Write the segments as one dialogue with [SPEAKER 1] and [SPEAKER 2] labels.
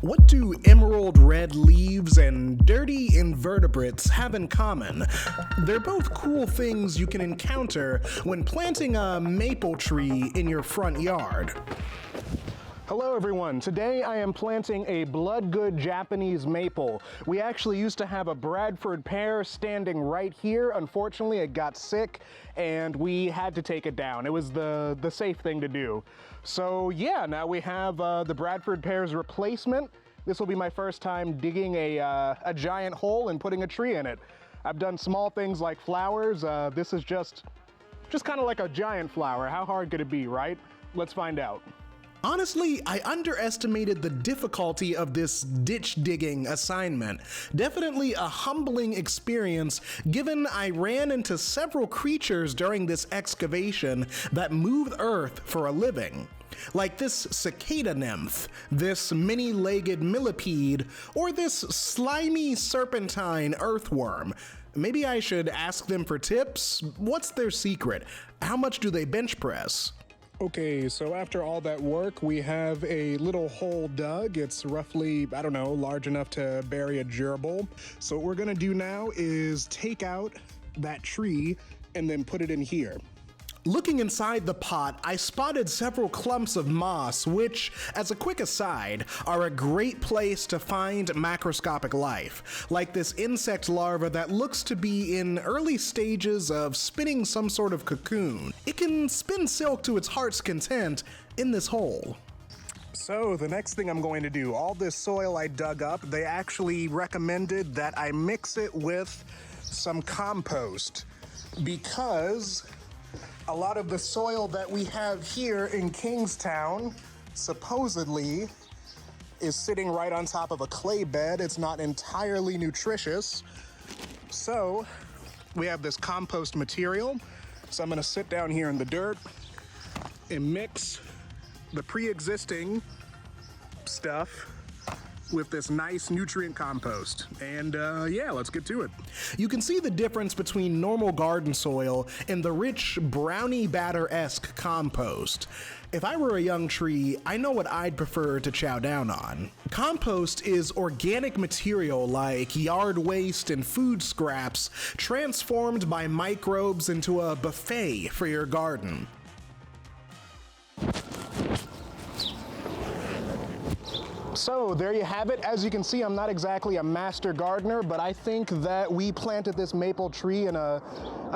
[SPEAKER 1] What do emerald red leaves and dirty invertebrates have in common? They're both cool things you can encounter when planting a maple tree in your front yard. Hello everyone, today I am planting a blood-good Japanese maple. We actually used to have a Bradford pear standing right here. Unfortunately, it got sick and we had to take it down. It was the safe thing to do. So yeah, now we have the Bradford pear's replacement. This will be my first time digging a giant hole and putting a tree in it. I've done small things like flowers. This is just kind of like a giant flower. How hard could it be, right? Let's find out. Honestly, I underestimated the difficulty of this ditch digging assignment. Definitely a humbling experience, given I ran into several creatures during this excavation that move Earth for a living. Like this cicada nymph, this many-legged millipede, or this slimy serpentine earthworm. Maybe I should ask them for tips? What's their secret? How much do they bench press? Okay, so after all that work, we have a little hole dug. It's roughly, I don't know, large enough to bury a gerbil. So what we're gonna do now is take out that tree and then put it in here. Looking inside the pot, I spotted several clumps of moss, which, as a quick aside, are a great place to find macroscopic life, like this insect larva that looks to be in early stages of spinning some sort of cocoon. It can spin silk to its heart's content in this hole. So the next thing I'm going to do, all this soil I dug up, they actually recommended that I mix it with some compost because a lot of the soil that we have here in Kingstown supposedly is sitting right on top of a clay bed. It's not entirely nutritious. So we have this compost material. So I'm gonna sit down here in the dirt and mix the pre-existing stuff with this nice nutrient compost. And yeah, let's get to it. You can see the difference between normal garden soil and the rich brownie batter-esque compost. If I were a young tree, I know what I'd prefer to chow down on. Compost is organic material like yard waste and food scraps transformed by microbes into a buffet for your garden. So there you have it. As you can see, I'm not exactly a master gardener, but I think that we planted this maple tree in a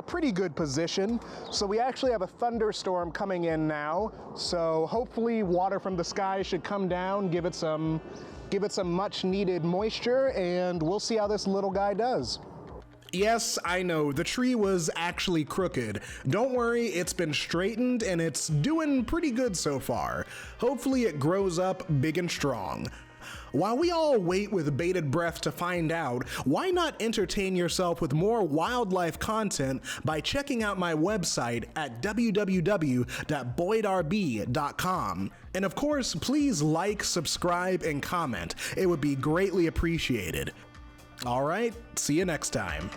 [SPEAKER 1] pretty good position. So we actually have a thunderstorm coming in now. So hopefully water from the sky should come down, give it some much needed moisture, and we'll see how this little guy does. Yes, I know, the tree was actually crooked. Don't worry, it's been straightened and it's doing pretty good so far. Hopefully it grows up big and strong. While we all wait with bated breath to find out, why not entertain yourself with more wildlife content by checking out my website at www.boydrb.com. And of course, please like, subscribe, and comment. It would be greatly appreciated. All right, see you next time.